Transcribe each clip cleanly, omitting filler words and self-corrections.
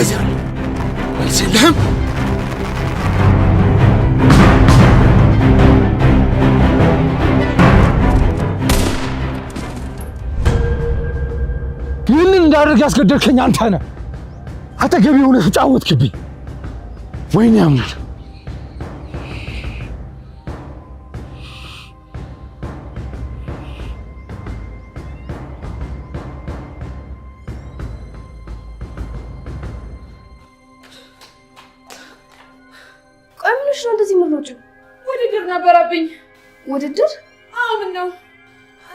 እገዛለሁ። መልስ የለህም? ይህንን እንዳደርግ ያስገደድከኝ አንተ ነህ። አጠገቤ ሆነህ ተጫወትክብኝ። ወይኔ አምናል። ቆይ ምንሽ ነው እንደዚህ የምትሮጪው? ውድድር ነበረብኝ። ውድድር? አዎ። ምን ነው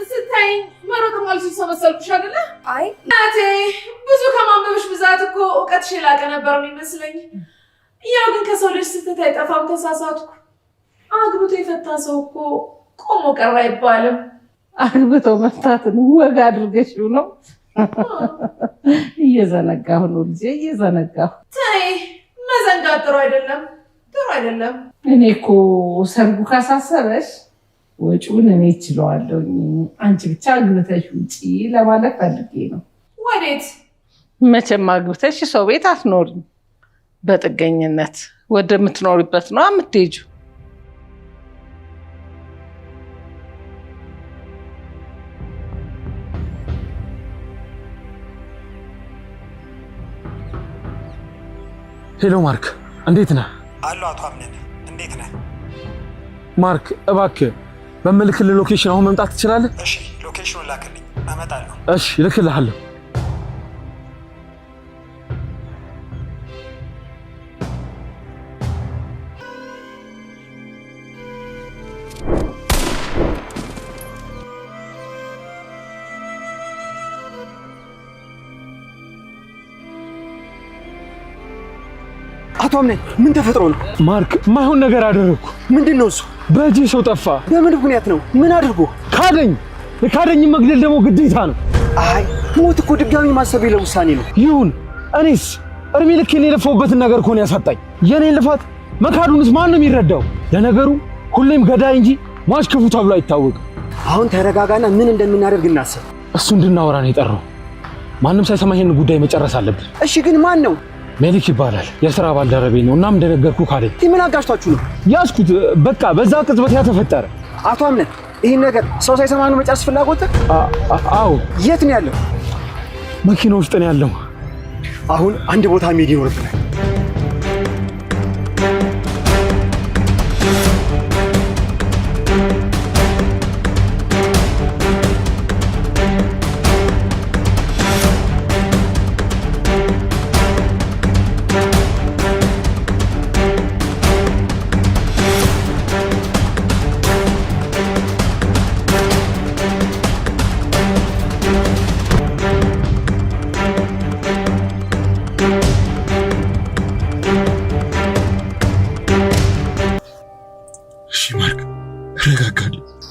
ስታይኝ መሮጥ ማልችል መሰልኩሽ አይደለ? አይ እናቴ ብዙ ከማንበብሽ ብዛት እኮ እውቀትሽ የላቀ ነበር የሚመስለኝ። ያው ግን ከሰው ልጅ ስህተት አይጠፋም፣ ተሳሳትኩ። አግብቶ የፈታ ሰው እኮ ቆሞ ቀረ አይባልም። አግብቶ መፍታትን ወግ አድርገሽው ነው? እየዘነጋሁ ነው ልጄ፣ እየዘነጋሁ። ተይ መዘንጋት ጥሩ አይደለም፣ ጥሩ አይደለም። እኔ እኮ ሰርጉ ካሳሰበሽ ወጪውን እኔ እችለዋለሁ፣ አንቺ ብቻ አግብተሽ ውጪ ለማለት ፈልጌ ነው። ወዴት? መቼም አግብተሽ ሰው ቤት አትኖሪም። በጥገኝነት ወደምትኖሪበት ነው የምትሄጂው። ሄሎ ማርክ፣ እንዴት ነህ? አሎ አቶ አምነን፣ እንዴት ነህ? ማርክ እባክህ በምልክልህ ሎኬሽን አሁን መምጣት ትችላለህ? እሺ ሎኬሽኑን ላክልኝ፣ እመጣለሁ። እሺ እልክልሃለሁ። አቶ አምነን ምን ተፈጥሮ ነው? ማርክ ማይሆን ነገር አደረግኩ። ምንድን ነው እሱ? በእጄ ሰው ጠፋ። በምን ምክንያት ነው? ምን አድርጎ? ካደኝ። የካደኝ መግደል ደግሞ ግዴታ ነው። አይ ሞት እኮ ድጋሚ ማሰብ የለ ውሳኔ ነው። ይሁን፣ እኔስ እድሜ ልኬን የለፋሁበትን ነገር እኮ ነው ያሳጣኝ። የኔን ልፋት መካዱንስ ማን ነው የሚረዳው? ለነገሩ ሁሌም ገዳይ እንጂ ሟች ክፉ ተብሎ አይታወቅም። አሁን ተረጋጋና ምን እንደምናደርግ እናስብ። እሱ እንድናወራ ነው የጠራው። ማንም ሳይሰማ ይሄን ጉዳይ መጨረስ አለብን። እሺ ግን ማን ነው? ሜሊክ ይባላል። የሥራ ባልደረቤ ነው። እናም እንደነገርኩ ካደኝ። ምን አጋጭቷችሁ ነው? ያስኩት በቃ በዛ ቅጽበት ያተፈጠረ። አቶ አምነን ይህን ነገር ሰው ሳይሰማ ነው መጨረስ ፍላጎትህ? አዎ። የት ነው ያለው? መኪና ውስጥ ነው ያለው። አሁን አንድ ቦታ መሄድ ይኖርብናል።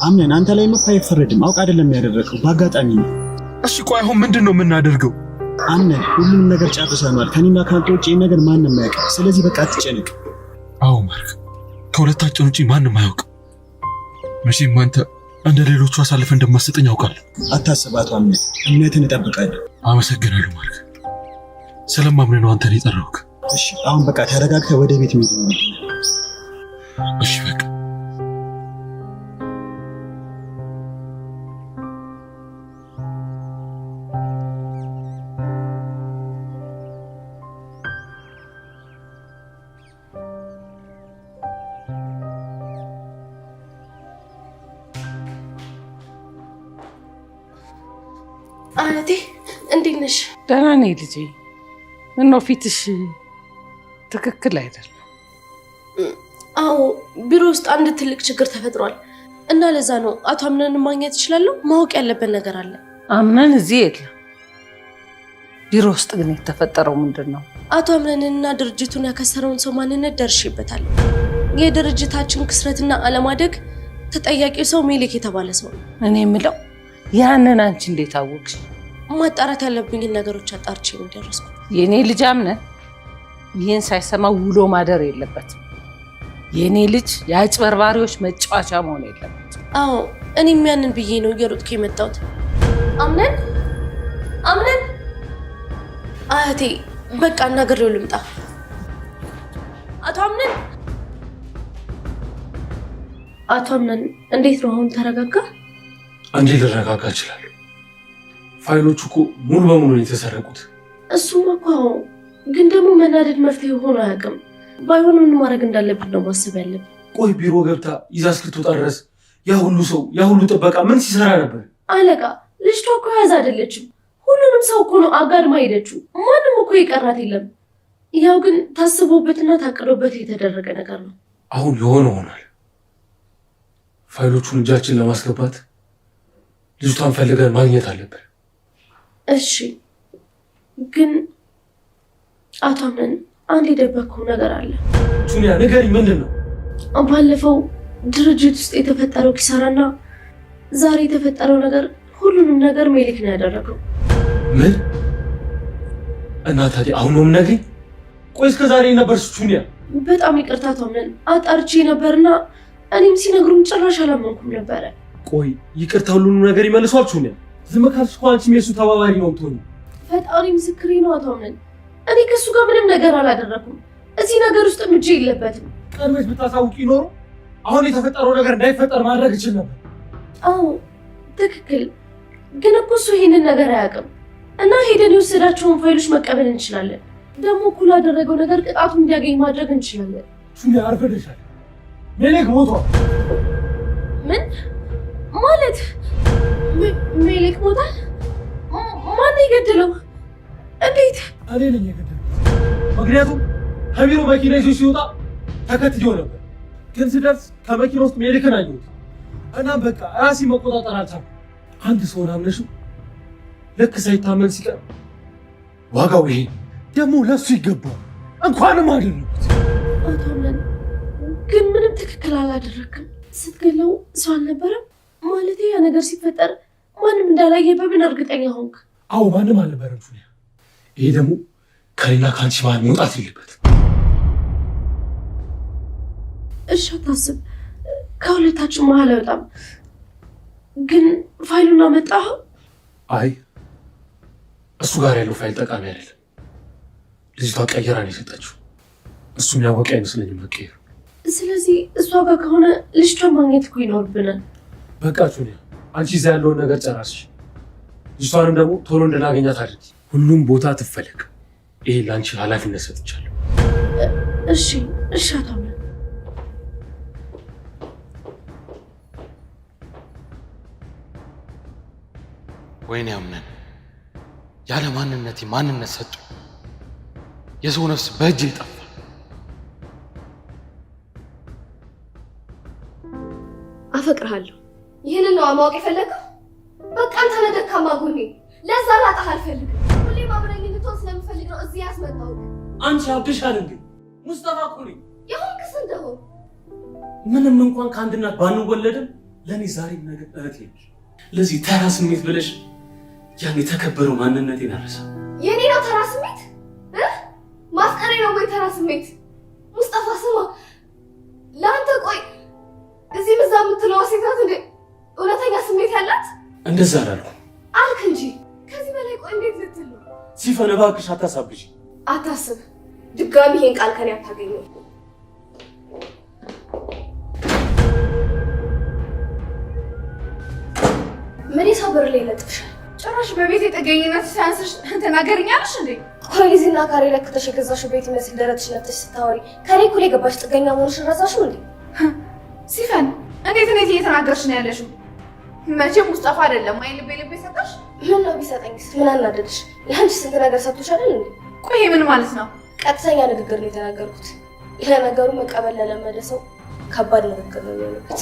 አምነን አንተ ላይ መፋ አይፈረድም። አውቅ አይደለም ያደረከው፣ በአጋጣሚ ነው። እሺ ቆይ አሁን ምንድነው የምናደርገው? አምነን ሁሉንም ነገር ጨርሰናል። ከኔና ካንተ ውጪ ይሄን ነገር ማንንም አያውቅ። ስለዚህ በቃ አትጨነቅ። አዎ ማርክ፣ ከሁለታችን ውጪ ማንም አያውቅ። መቼም አንተ እንደ ሌሎቹ አሳልፈ እንደማሰጠኝ አውቃለሁ። አታስብ አቶ አምነን፣ እምነትን እጠብቃለሁ። አመሰግናለሁ ማርክ፣ ስለማምነህ ነው አንተን የጠራሁት። እሺ አሁን በቃ ተረጋግተህ ወደ ቤት መሄድ ነው። እሺ በቃ አያቴ እንዴት ነሽ? ደህና ነኝ ልጄ። ምነው ፊትሽ ትክክል አይደለም? አዎ ቢሮ ውስጥ አንድ ትልቅ ችግር ተፈጥሯል እና ለዛ ነው። አቶ አምነን ማግኘት እችላለሁ? ማወቅ ያለበት ነገር አለ። አምነን እዚህ የለም። ቢሮ ውስጥ ግን የተፈጠረው ምንድን ነው? አቶ አምነንና ድርጅቱን ያከሰረውን ሰው ማንነት ደርሼበታለሁ። የድርጅታችን ክስረትና አለማደግ ተጠያቂው ሰው ሜሊክ የተባለ ሰው ነው። እኔ የምለው ያንን አንቺ እንዴት አወቅሽ? ማጣራት ያለብኝን ነገሮች አጣርቼ ነው የደረስኩት። የኔ ልጅ አምነን ይህን ሳይሰማ ውሎ ማደር የለበትም። የኔ ልጅ የአጭበርባሪዎች መጫወቻ መሆን የለበትም። አዎ እኔም ያንን ብዬ ነው እየሮጥኩ የመጣሁት። አምነን አያቴ በቃ እናገሬው ልምጣ። አቶ አምነን እንዴት ነው አሁን ተረጋጋ? እንዴት ልረጋጋ እችላለሁ? ፋይሎቹ እኮ ሙሉ በሙሉ ነው የተሰረቁት። እሱማ እኮ ግን ደግሞ መናደድ መፍትሄ ሆኖ አያውቅም። ባይሆን ምን ማድረግ እንዳለብን ነው ማሰብ ያለብን። ቆይ ቢሮ ገብታ ይዛ እስክትወጣ ድረስ ያ ሁሉ ሰው ያ ሁሉ ጥበቃ ምን ሲሰራ ነበር? አለቃ ልጅቷ እኮ ያዝ አይደለችም። ሁሉንም ሰው እኮ ነው አጋድማ ሄደችው። ማንም እኮ የቀራት የለም። ያው ግን ታስቦበትና ታቅዶበት የተደረገ ነገር ነው። አሁን የሆነ ሆኗል። ፋይሎቹን እጃችን ለማስገባት ልጅቷን ፈልገን ማግኘት አለብን። እሺ ግን አቶ አምነን አንድ የደበቅኩህ ነገር አለ። ጁኒያ ንገሪኝ፣ ምንድን ነው? ባለፈው ድርጅት ውስጥ የተፈጠረው ኪሳራና ዛሬ የተፈጠረው ነገር ሁሉንም ነገር ሜሊክ ነው ያደረገው። ምን? እና ታዲያ አሁን ነው የምነግሪኝ? ቆይ እስከ ዛሬ ነበርሽ ጁኒያ? በጣም ይቅርታ አቶ አምነን፣ አጣርቼ ነበርና እኔም ሲነግሩኝ ጭራሽ አላመንኩም ነበረ። ቆይ ይቅርታ ሁሉንም ነገር ይመልሷል ጁኒያ? ዝም ካልሽ እኮ አንቺም የእሱ ተባባሪ ነው የምትሆኚው። ፈጣሪ ምስክሬ ነው አቶ አምነን፣ እኔ ከእሱ ጋር ምንም ነገር አላደረኩም። እዚህ ነገር ውስጥ እጄ የለበትም። ቀድመሽ ብታሳውቂ ኖሮ አሁን የተፈጠረው ነገር እንዳይፈጠር ማድረግ እችል ነበር። አዎ ትክክል። ግን እኮ እሱ ይሄንን ነገር አያውቅም እና ሄደን የወሰዳቸውን ፋይሎች መቀበል እንችላለን። ደግሞ እኮ ላደረገው ነገር ቅጣቱን እንዲያገኝ ማድረግ እንችላለን። ጁኒያ አርፈደሻል። ሜሌክ ሞቷል። ምን ማለት? ሜሌክ ሞታል? ማን የገደለው? እንዴት? እኔ ነኝ የገደለው። ምክንያቱም ከቢሮ መኪና ይዞ ሲወጣ ተከትዬው ነበር። ግን ስደርስ ከመኪና ውስጥ ሜሌክን አየሁት። እናም በቃ ራሴ መቆጣጠር አልቻልኩም። አንድ ሰውን አምነሽው ልክ ሳይታመን ሲቀር ዋጋው ይሄ ደግሞ ለሱ ይገባል። እንኳንም አደረኩት። አቶ አምነን ግን ምንም ትክክል አላደረክም። ስትገለው ሰው አልነበረም ማለት? ያ ነገር ሲፈጠር ማንም እንዳላየ በምን እርግጠኛ ሆንክ? አዎ ማንም አልነበረም ጁኒያ። ይሄ ደግሞ ከሌላ ከአንቺ መሀል መውጣት የለበትም። እሺ አታስብ፣ ከሁለታችን መሀል አይወጣም። ግን ፋይሉን አመጣኸው? አይ እሱ ጋር ያለው ፋይል ጠቃሚ አይደለም። ልጅቷ ቀየራ ነው የሰጠችው። እሱም ያወቀ አይመስለኝም መቀየር። ስለዚህ እሷ ጋር ከሆነ ልጅቷን ማግኘት እኮ ይኖርብናል። በቃ ጁኒያ አንቺ እዛ ያለውን ነገር ጨራስሽ። ልጅቷንም ደግሞ ቶሎ እንድናገኛት አድርጊ። ሁሉም ቦታ ትፈለግ። ይሄ ለአንቺ ኃላፊነት ሰጥቻለሁ። እሺ እሺ አቶ አምነን። ወይኔ አምነን ያለ ማንነቴ ማንነት ሰጡ። የሰው ነፍስ በእጅ ይጠፋ። አፈቅርሃለሁ። ይህንን ነው ማወቅ የፈለገው? በቃ አንተ ነህ ደካማ ጎኔ። ለዛ ላጣህ አልፈልግም። ሁሌም አብረኝ እንድትሆን ስለምፈልግ ነው እዚህ ያስመጣሁህ። አንቺ አብድሻል እንዴ? ሙስጠፋ እኮ ነኝ። የሆንክስ እንደሆን ምንም እንኳን ከአንድ እናት ባንወለድም ለእኔ ዛሬም ነገር እህቴ ነሽ። ለዚህ ተራ ስሜት ብለሽ ያን የተከበረው ማንነቴን አረሳ። የኔ ነው ተራ ስሜት? ማፍቀሬ ነው ወይ ተራ ስሜት? ሙስጠፋ ስማ፣ ለአንተ ቆይ እዚህ ምዛ የምትለዋ ሴት ናት እንዴ እውነተኛ ስሜት ያላት? እንደዛ አላልኩም አልክ እንጂ። ከዚህ በላይ ቆይ እንዴት ልትል ነው? ሲፈን እባክሽ አታሳብሽ። አታስብ፣ ድጋሚ ይሄን ቃል ከኔ አታገኘው። ምን ሰው በር ላይ ለጥፍሻል? ጭራሽ በቤት የጠገኝነት ሳያንስሽ ተናገርኛለሽ እንዴ? ፖሊስና ካሬ ለክተሽ የገዛሽው ቤት ይመስል ደረትሽ ለጥሽ ስታወሪ ከኔ እኩል የገባሽ ጥገኛ መሆንሽን ረሳሽው እንዴ? ሲፈን እንዴት እየተናገርሽ ነው ያለሽው? መቼም ሙስጠፋ አይደለም ወይ ልቤ ሰጠሽ? ምን ነው ቢሰጠኝስ? ምን አናደድሽ? ለአንቺ ስንት ነገር ሰጥቶሽ አይደል እንዴ? ቆይ ምን ማለት ነው? ቀጥተኛ ንግግር ነው የተናገርኩት። ለነገሩ መቀበል ለለመደ ሰው ከባድ ንግግር ነው የሚሆንበት።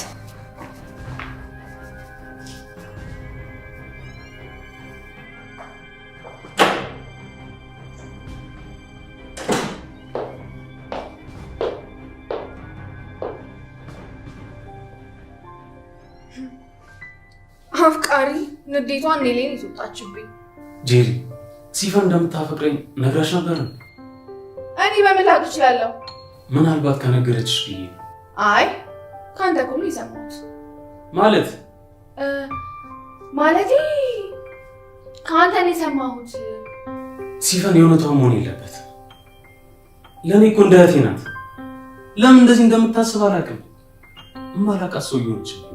አፍቃሪ ንዴቷን እኔ ላይ ይወጣችብኝ። ጄሪ ሲፈን እንደምታፈቅረኝ ነግራሽ ነበር? እኔ በምን ላውቅ እችላለሁ? ምናልባት ከነገረችሽ ብዬ። አይ ከአንተ እኮ ነው የሰማሁት። ማለቴ ከአንተ ነው የሰማሁት። ሲፈን የእውነቷ መሆን የለበት። ለእኔ እኮ እንደ እህቴ ናት። ለምን እንደዚህ እንደምታስብ አላውቅም። እማላውቃት ሰው ሊሆን ይችላል።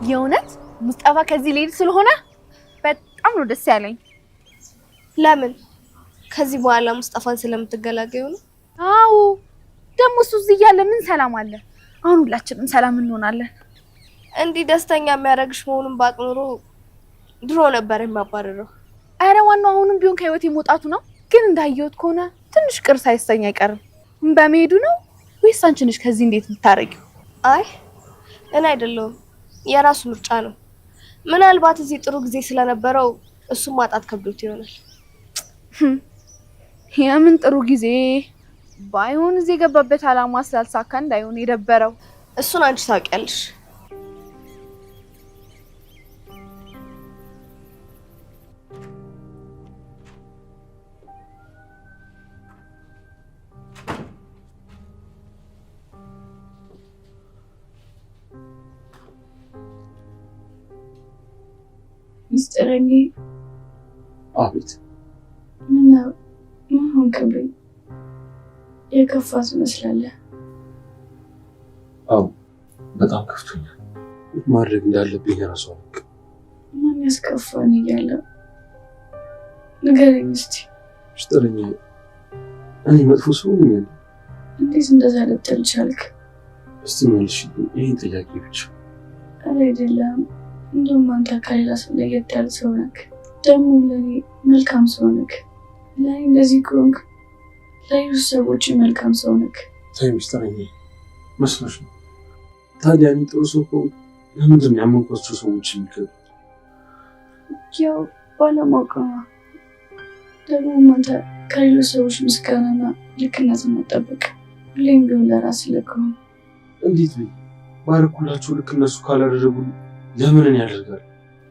የእውነት ሙስጠፋ ከዚህ ሊሄድ ስለሆነ በጣም ነው ደስ ያለኝ። ለምን? ከዚህ በኋላ ሙስጠፋን ስለምትገላገዩ ነው? አዎ፣ ደግሞ እሱ እዚህ እያለ ምን ሰላም አለ? አሁን ሁላችንም ሰላም እንሆናለን። እንዲህ ደስተኛ የሚያደርግሽ መሆኑን ባቅ ኖሮ ድሮ ነበር የማባረረው። አረ ዋናው አሁንም ቢሆን ከህይወት መውጣቱ ነው። ግን እንዳየሁት ከሆነ ትንሽ ቅር ሳይሰኝ አይቀርም። በመሄዱ ነው ወይስ አንቺ ነሽ ከዚህ እንዴት ልታረጊው? አይ እኔ አይደለሁም፣ የራሱ ምርጫ ነው። ምናልባት እዚህ ጥሩ ጊዜ ስለነበረው እሱን ማጣት ከብዶት ይሆናል። የምን ጥሩ ጊዜ ባይሆን እዚህ የገባበት አላማ ስላልሳካ እንዳይሆን የደበረው። እሱን አንቺ ታውቂያለሽ። ሚስጥረኝ አቤት። ምነው ምን ሆንክብኝ? የከፋ ትመስላለህ። አዎ በጣም ከፍቶኛል። ማድረግ እንዳለብኝ የራሱ አውቅ። ምን ያስከፋን እያለ ንገረኝ እስቲ። ሚስጥረኝ እኔ መጥፎ ሰው ነኝ? እንዴት እንደዛ ልትል ቻልክ? እስቲ መልሽ ይህን ጥያቄ ብቻ። ኧረ አይደለም፣ እንደውም አንተ ከሌላ ሰው ለየት ያለ ሰው ነህ። ደግሞ ለእኔ መልካም ሰው ነህ። ለእኔ እንደዚህ ከሆንክ ለሌሎች ሰዎች መልካም ሰው ነህ። ተይ ሚስጥረኝ መስሎሽ ነው? ታዲያ እኔ ጥሩ ሰው ከሆንኩ ለምንድን ነው ያመንኳቸው ሰዎች የሚከዱት? ያው ባለማወቅ ነው። ደግሞ አንተ ከሌሎች ሰዎች ምስጋናና ልክነትን መጠበቅ ሁሌም ቢሆን ለራስህ ለከሆነ እንዴት ብዬ ባረኩላቸው ልክ እነሱ ካላደረጉ ለምን ያደርጋል?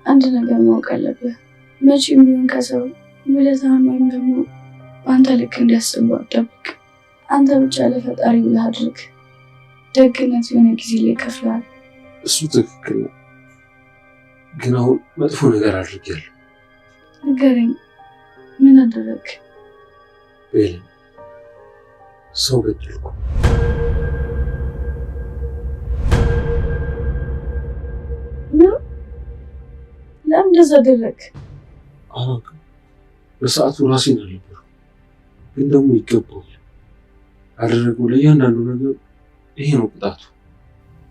አንድ ነገር ማወቅ አለብህ። መቼም ቢሆን ከሰው ውለታህን ወይም ደግሞ በአንተ ልክ እንዲያስቡ አትጠብቅ። አንተ ብቻ ለፈጣሪ ብለህ አድርግ። ደግነት የሆነ ጊዜ ላይ ይከፍልሃል። እሱ ትክክል ነው፣ ግን አሁን መጥፎ ነገር አድርጌያለሁ። ንገረኝ፣ ምን አደረግ? ቤሌን ሰው ገደልኩ። ለምን እንደዛ አደረግ? አላውቅም። በሰዓቱ ራሴን አልነበርኩም፣ ግን ደግሞ ይገባዋል። ያደረገው ለእያንዳንዱ ነገር ይሄ ነው ቅጣቱ።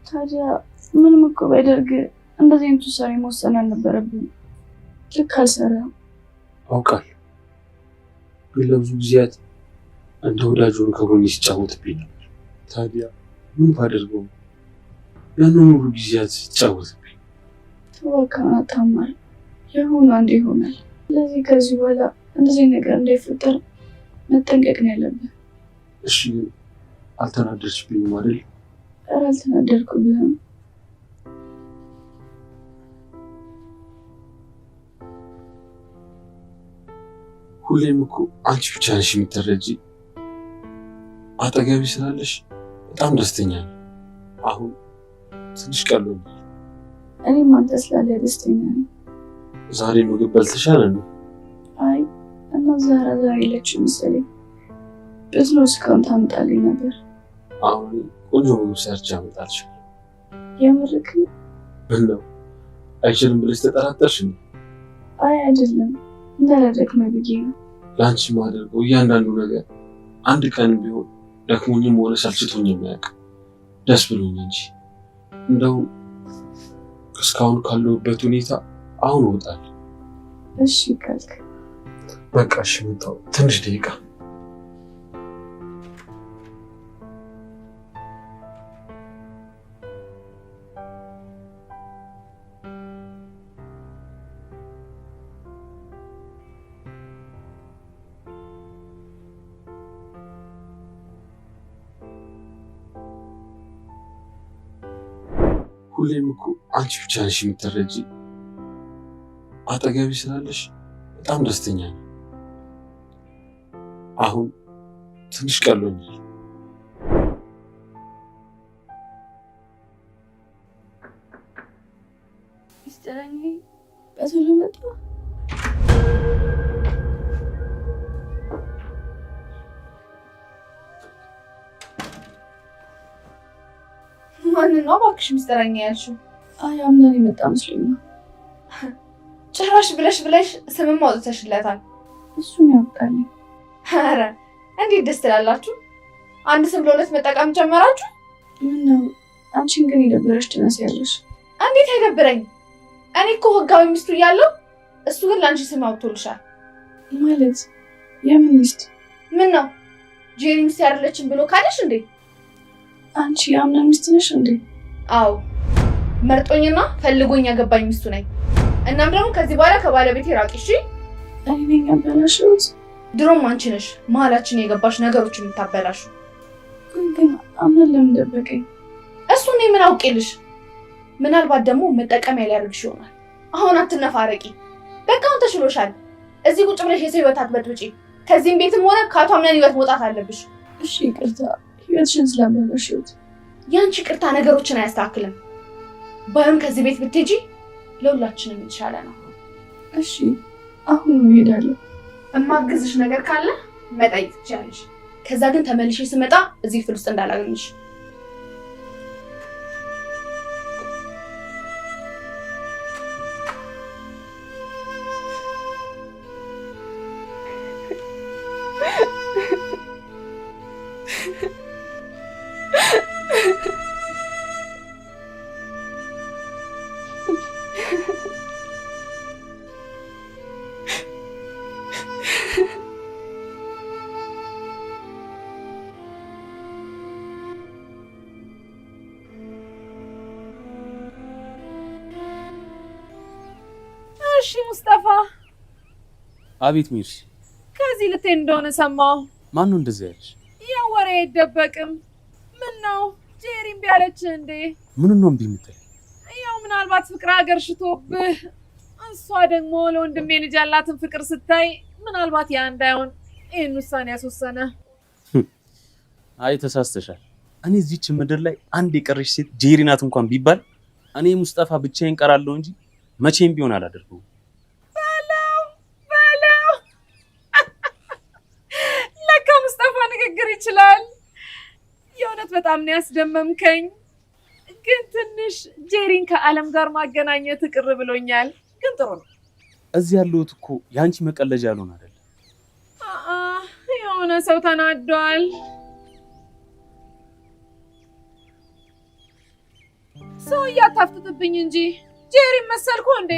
ታዲያ ምንም እኮ ባይደርግ እንደዚህ አይነት ውሳኔ መወሰን አልነበረብኝ። ልክ አልሰራም። አውቃለሁ፣ ግን ለብዙ ጊዜያት እንደ ወዳጅ ሆኖ ከጎኔ ሲጫወትብኝ ነበር። ታዲያ ምን ባደርገው ያንን ሙሉ ጊዜያት ሲጫወትብኝ። ተዋካና ታማል የሆነ አንድ ይሆናል። ስለዚህ ከዚህ በኋላ እንደዚህ ነገር እንዳይፈጠር መጠንቀቅ ነው ያለብህ። እሺ አልተናደድሽብኝም አይደል? ኧረ አልተናደድኩብህም። ሁሌም እኮ አንቺ ብቻ ነሽ የምትረጂ። አጠገቢ ስላለሽ በጣም ደስተኛ ነኝ። አሁን ትንሽ ቀሎኛል። እኔም አንተ ስላለ ደስተኛ ነኝ። ዛሬ ምግብ በልተሻል እንዴ? አይ እና ዛሬ የለችም መሰለኝ። በስሎ እስካሁን ታመጣልኝ ነበር። አሁን ቆንጆ ምግብ ሰርቼ አመጣልሻለሁ። የምርክ ነው? አይችልም ብለሽ ተጠራጠርሽ እንዴ? አይ አይደለም፣ እንዳላደክመ ብዬ ነው። ለአንቺ ማደርገው እያንዳንዱ ነገር አንድ ቀን ቢሆን ደክሞኝም ሆነ ሰልችቶኝም አያውቅም። ደስ ብሎኝ እንጂ እንደው እስካሁን ካለሁበት ሁኔታ አሁን እወጣለሁ። እሺ ካልክ በቃ እሺ፣ መጣሁ። ትንሽ ደቂቃ ሁሌም እኮ አንቺ ብቻ ነሽ የምትረጂ። አጠገቢ ስላለሽ በጣም ደስተኛ ነኝ። አሁን ትንሽ ቀሎኛል። ሚስጥረኛ በቶሎ መጣ። ማንን ነው እባክሽ ሚስጥረኛ ያልሽው? አይ አምናን የመጣ መስሎኝ ነው። ጭራሽ ብለሽ ስምም አውጥተሽለታል። እሱን ያውቃልኝ። ኧረ እንዴት ደስ ትላላችሁ! አንድ ስም ለሁለት መጠቀም ጀመራችሁ። ምነው አንቺን ግን የደበረሽ ትመስያለሽ። እንዴት አይደብረኝ? እኔ እኮ ህጋዊ ሚስቱ እያለሁ እሱ ግን ለአንቺ ስም አውጥቶልሻል። ማለት የምን ሚስት? ምን ነው ጄሪ ሚስት ያደለችን ብሎ ካለሽ እንዴ? አንቺ የአምና ሚስት ነሽ እንዴ? አዎ መርጦኝና ፈልጎኝ ያገባኝ ሚስቱ ነኝ። እናም ደግሞ ከዚህ በኋላ ከባለቤቴ ራቂ እሺ? እኔ ነኝ ያበላሽሁት? ድሮም አንቺ ነሽ መሀላችን የገባሽ ነገሮችን የምታበላሹ። ግን አምናን ለምን ደበቀኝ? እሱ እኔ ምን አውቄልሽ? ምናልባት ደግሞ መጠቀሚያ ሊያደርግሽ ይሆናል። አሁን አትነፋረቂ። በቃ አሁን ተሽሎሻል። እዚህ ቁጭ ብለሽ የሰው ህይወት አትበጥብጪ። ከዚህም ቤትም ሆነ ከአቶ አምናን ህይወት መውጣት አለብሽ። እሺ ይቅርታ፣ ህይወትሽን ስላበላሽሁት። ያንቺ ቅርታ ነገሮችን አያስተካክልም። ባይሆን ከዚህ ቤት ብትሄጂ ለሁላችንም የተሻለ ነው። እሺ አሁን እሄዳለሁ። እማግዝሽ ነገር ካለ መጠየቅ ትችያለሽ። ከዛ ግን ተመልሼ ስመጣ እዚህ ክፍል ውስጥ እንዳላገኝሽ። እሺ ሙስጠፋ። አቤት ሚርሲ። ከዚህ ልትሄድ እንደሆነ ሰማሁ። ማን ነው እንደዚህ ያለሽ? ያው ወሬ አይደበቅም። ምን ነው ጄሪም ቢያለችህ እንዴ? ምን ነው እምቢ የምትል? ያው ምናልባት ፍቅር ሀገር ሽቶብህ እሷ ደግሞ ለወንድሜ ልጅ ያላትን ፍቅር ስታይ ምናልባት ያ እንዳይሆን ይህን ውሳኔ ያስወሰነ። አይ ተሳስተሻል። እኔ እዚች ምድር ላይ አንድ የቀረሽ ሴት ጄሪ ናት እንኳን ቢባል እኔ ሙስጠፋ ብቻዬን ቀራለሁ እንጂ መቼም ቢሆን አላደርገውም። በለው ለካ ሙስጠፋ ንግግር ይችላል። የእውነት በጣም ነው ያስደመምከኝ። ግን ትንሽ ጄሪን ከዓለም ጋር ማገናኘት ቅር ብሎኛል። ግን ጥሩ ነው። እዚህ ያለሁት እኮ ያንቺ መቀለጃ ያልሆነ አይደለም። የሆነ ሰው ተናዷል። ሰው እያታፍጥብኝ እንጂ ጄሪን መሰልኩ እንዴ?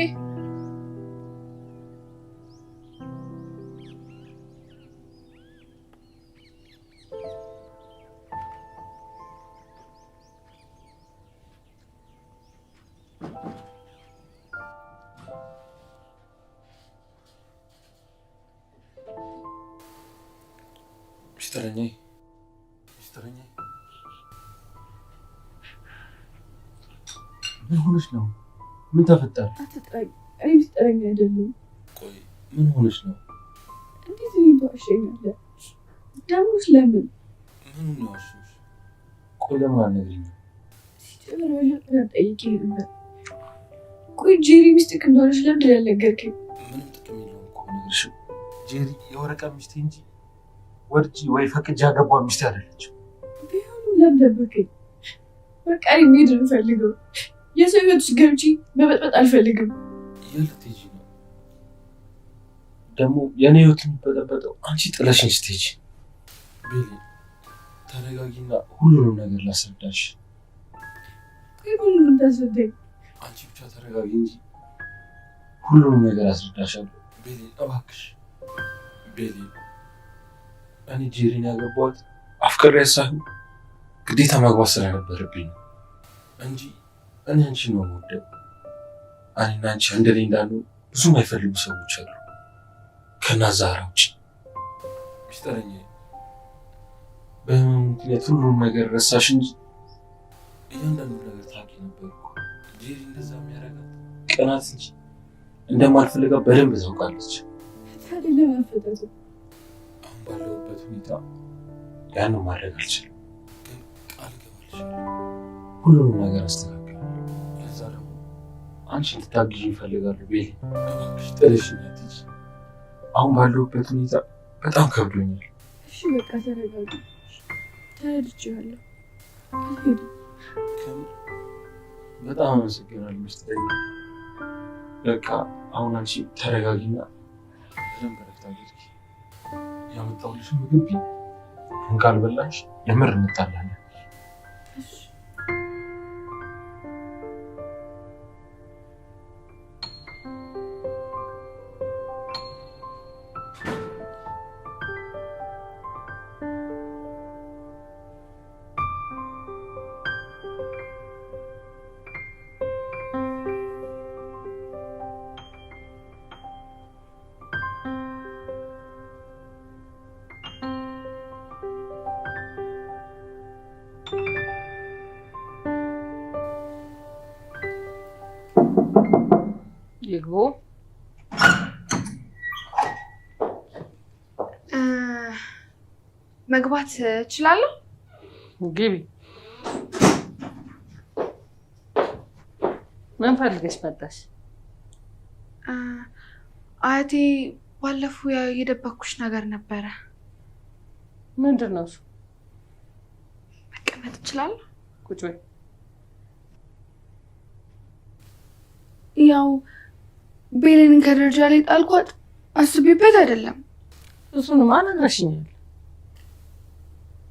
ሚስጥረኛ ምን ሆነሽ ነው? ምን ተፈጠረ? አትጥራኝ። እኔ ሚስጥረኛ አይደለም። ቆይ ምን ሆነሽ ነው? እንዴት እኔ ተዋሸኛለህ? ደሞስ ለምን? ምን ነው ያልሽሽ? ቆይ ለምን አልነግሪኝም? ሲጀምር መጀመሪያ ጠይቄ ነበር። ቆይ ጄሪ ሚስትክ እንደሆነች ለምንድን ያልነገርከኝ? ምንም ጥቅም የለውም እኮ ነገርሽ። ጄሪ የወረቀት ሚስቴ እንጂ ወርጂ ወይ ፈቅጄ ያገባው ሚስቴ አይደለችም። ቢሆንም ለምን ደበቀኝ? በቃ እኔ መሄድ ነው የምፈልገው። የሰው ህይወት ውስጥ ገብቼ መበጥበጥ አልፈልግም። የት ልትሄጂ ነው? ደግሞ የኔ ህይወት የሚበጠበጠው አንቺ ጥለሽኝ ስትሄጂ። ቤሊ ተረጋጊና ሁሉንም ነገር ላስረዳሽ። ቆይ ሁሉንም ታስረዳኝ? አንቺ ብቻ ተረጋጊ እንጂ ሁሉንም ነገር አስረዳሻለሁ። ቤሊ እባክሽ። ቤሊ እኔ ጄሪን ያገባኋት አፍቅሬያት ሳይሆን ግዴታ ማግባት ስለነበረብኝ ነው እንጂ እኔ አንቺን ነው የምወደው። እኔና አንቺ አንድ ላይ እንዳንሆን ብዙ የማይፈልጉ ሰዎች አሉ ከናዛራ ውጭ። ሚስጥረኛ በህመም ምክንያት ሁሉም ነገር ረሳሽ እንጂ እያንዳንዱ ነገር ታውቂ ነበር እኮ። ጄሪ እንደዛ የሚያደርጋት ቅናት እንጂ እንደማልፈልጋት በደንብ ታውቃለች። ታዲያ ለምን አልፈታትም? አሁን ባለሁበት ሁኔታ ያንን ማድረግ አልችልም፣ ግን ቃል እገባልሻለሁ ሁሉንም ነገር አስተካክላለሁ። ለዛ ደግሞ አንቺ እንድታግዢ እፈልጋለሁ። ቤሊ እባክሽ ጥለሽኝ አትሂጂ። አሁን ባለሁበት ሁኔታ በጣም ከብዶኛል። እሺ በቃ ተረጋጊ። ተረድቼዋለሁ። አልሄድም። በጣም አመሰግናለሁ ሚስጥረኛ። በቃ አሁን አንቺ ተረጋጊና በደንብ ረፍት አድርጊ። ያመጣሁልሽ ምግብ ካልበላሽ የምር እንጣላለን። ይግቡ። መግባት እችላለሁ? ግቢ። ምን ፈልገሽ መጣሽ? አያቴ ባለፈው የደበኩሽ ነገር ነበረ። ምንድን ነው እሱ? መቀመጥ እችላለሁ? ቁጭ በይ። ያው ቤሌንን ከደረጃ ላይ ጣልኳት አስቤበት አይደለም። እሱንማ ነግረሽኛል።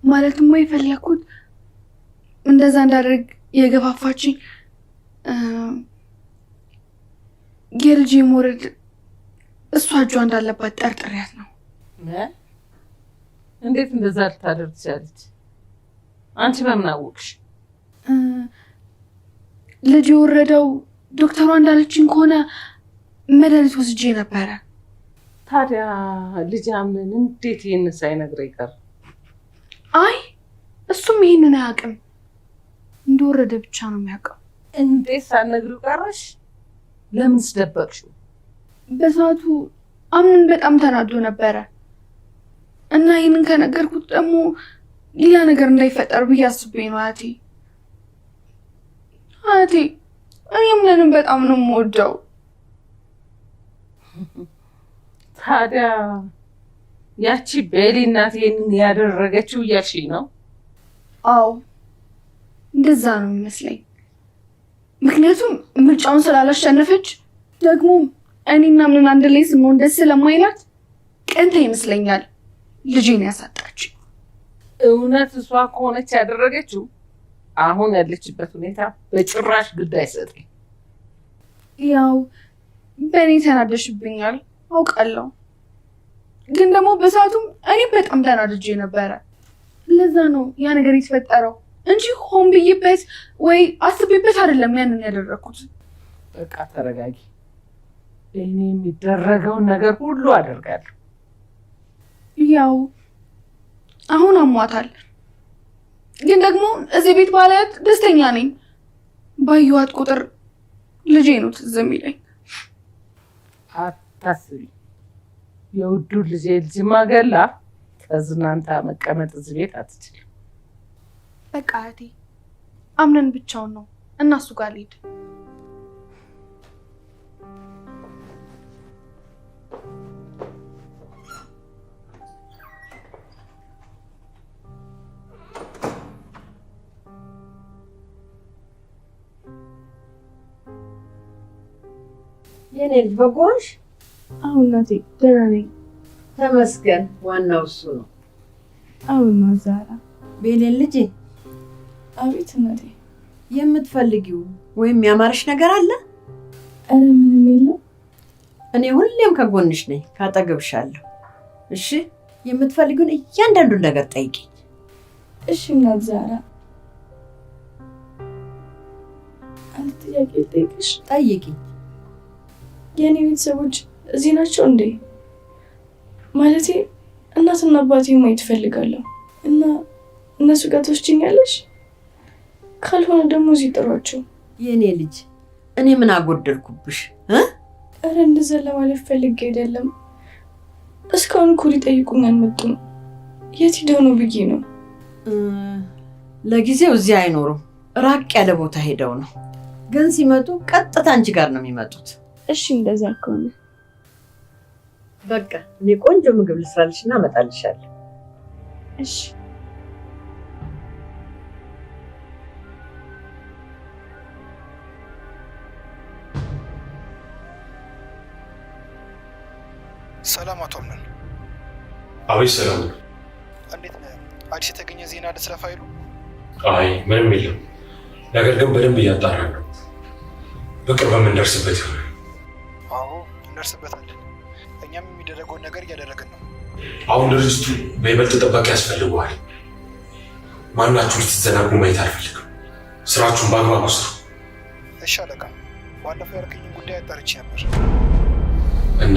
ማለትማ የፈለኩት እንደዛ እንዳደርግ የገፋፋችኝ የልጄ ሞረድ እሷ እጇ እንዳለባት ጠርጥሬያት ነው። እንዴት እንደዛ ልታደርግ ትችላለች? አንቺ በምን አወቅሽ? ልጅ የወረደው ዶክተሯ እንዳለችኝ ከሆነ መድኃኒት ወስጄ ነበረ። ታዲያ ልጅ አምን እንዴት ይህን ሳይነግረኝ ቀረ? አይ እሱም ይህንን አያውቅም፣ እንደወረደ ብቻ ነው የሚያውቀው። እንዴት ሳትነግሪው ቀረሽ? ለምን ስደበቅሽው? በሰዓቱ አምን በጣም ተናዶ ነበረ እና ይህንን ከነገርኩት ደግሞ ሌላ ነገር እንዳይፈጠር ብዬ አስቤ ነው። አያቴ እኔም ለንም በጣም ነው የምወደው። ታዲያ ያቺ ቤሊ እናት ይሄንን ያደረገችው እያልሽኝ ነው? አዎ እንደዛ ነው የሚመስለኝ። ምክንያቱም ምርጫውን ስላላሸነፈች ደግሞ እኔና ምን አንድ ላይ ስንሆን ደስ ስለማይላት ቀንታ ይመስለኛል ልጄን ያሳጣች። እውነት እሷ ከሆነች ያደረገችው አሁን ያለችበት ሁኔታ በጭራሽ ግድ አይሰጥም። ያው በእኔ ተናደሽብኛል አውቃለሁ፣ ግን ደግሞ በሰዓቱም እኔ በጣም ተናድጄ ነበረ። ለዛ ነው ያ ነገር የተፈጠረው እንጂ ሆን ብዬበት ወይ አስቤበት አይደለም ያንን ያደረኩት። በቃ ተረጋጊ። እኔ የሚደረገውን ነገር ሁሉ አደርጋለሁ። ያው አሁን አሟታል፣ ግን ደግሞ እዚህ ቤት ባላያት ደስተኛ ነኝ። ባየኋት ቁጥር ልጄ ነው ትዝ የሚለኝ። አታስቢ፣ የውዱ ልጄ ልጅ ማገላ ተዝናንታ መቀመጥ እዚህ ቤት አትችልም። በቃ እህቴ አምነን ብቻውን ነው እናሱ ጋር ልሄድ። የኔ ልጅ በጎሽ? አሁን እናቴ ደህና ነኝ። ተመስገን፣ ዋናው እሱ ነው። አሁን ዛራ ቤሌን ልጄ። አቤት እናቴ። የምትፈልጊው ወይም ያማረሽ ነገር አለ? ኧረ ምንም የለም። እኔ ሁሌም ከጎንሽ ነኝ፣ ካጠገብሻለሁ። እሺ፣ የምትፈልጊውን እያንዳንዱን ነገር ጠይቂኝ። እሺ እናት ዛራ፣ አንድ ጥያቄ ልጠይቅሽ? ጠይቂኝ። የኔ ቤተሰቦች እዚህ ናቸው እንዴ? ማለቴ እናትና አባቴ ማየት እፈልጋለሁ እና እነሱ ጋር ትወስጂኛለሽ? ካልሆነ ደግሞ እዚህ ጥሯቸው። የኔ ልጅ እኔ ምን አጎደልኩብሽ? ኧረ እንደዛ ለማለት ፈልጌ አይደለም። እስካሁን እኮ ሊጠይቁኝ አልመጡም። የት ሄደው ነው ብዬ ነው። ለጊዜው እዚህ አይኖሩም፣ ራቅ ያለ ቦታ ሄደው ነው። ግን ሲመጡ ቀጥታ አንቺ ጋር ነው የሚመጡት። እሺ እንደዛ ከሆነ በቃ እኔ ቆንጆ ምግብ ልስራልሽና እመጣልሻለሁ። እሺ። ሰላም አቶ አምነን። አቤት ሰላም። እንዴት ነህ? አዲስ የተገኘ ዜና አለ ስለ ፋይሉ? አይ ምንም የለም፣ ነገር ግን በደንብ እያጣራን ነው። በቅርብ የምንደርስበት ይሆናል። አዎ እንደርስበታለን። እኛም የሚደረገውን ነገር እያደረግን ነው። አሁን ድርጅቱ በይበልጥ ጠባቂ ያስፈልገዋል። ማናችሁ ስትዘናጉ ማየት አልፈልግም። ስራችሁን በአግባቡ ስሩ። እሺ አለቃ። ባለፈው ያልከኝን ጉዳይ አጣርቼ ነበር እና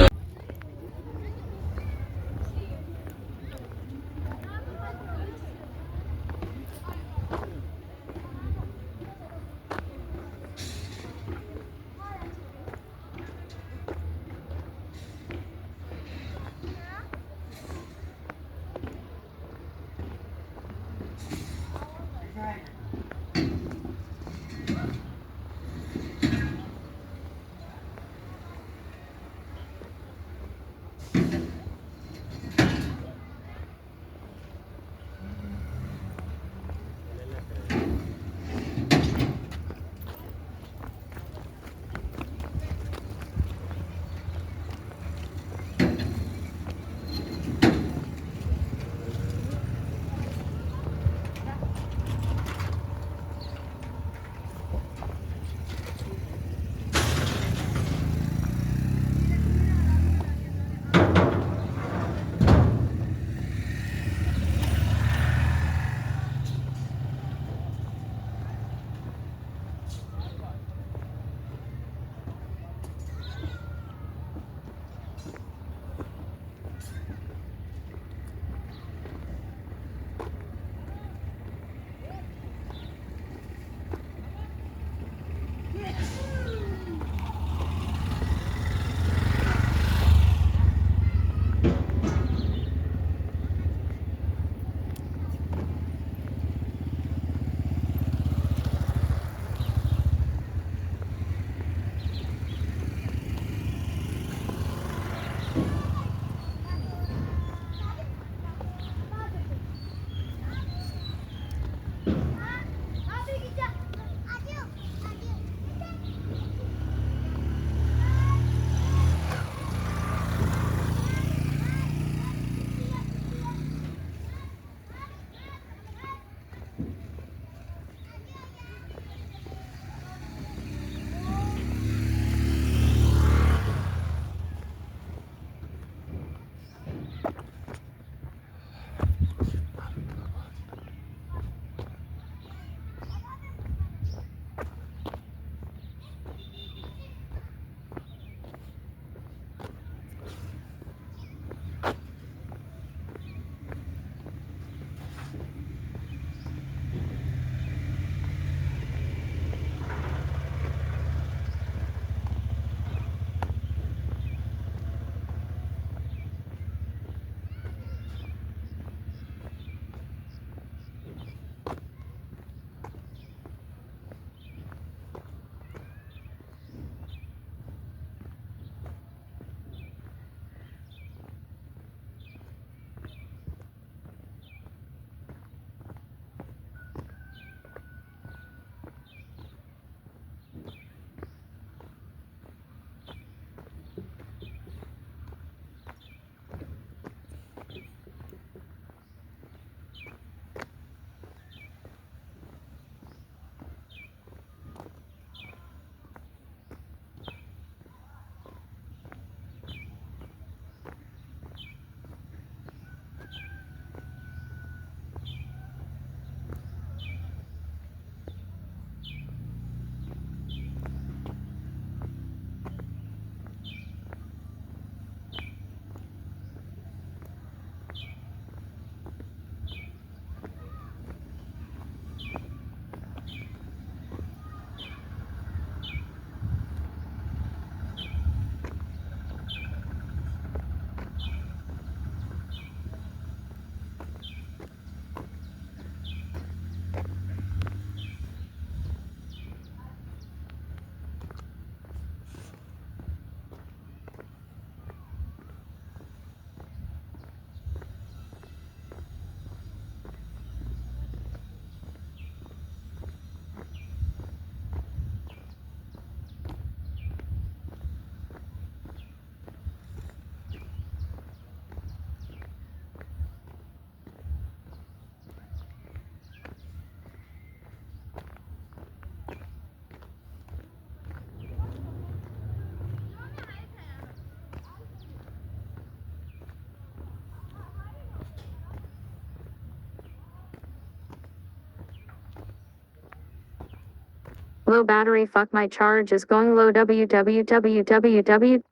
Low battery, fuck my charge is going low. www.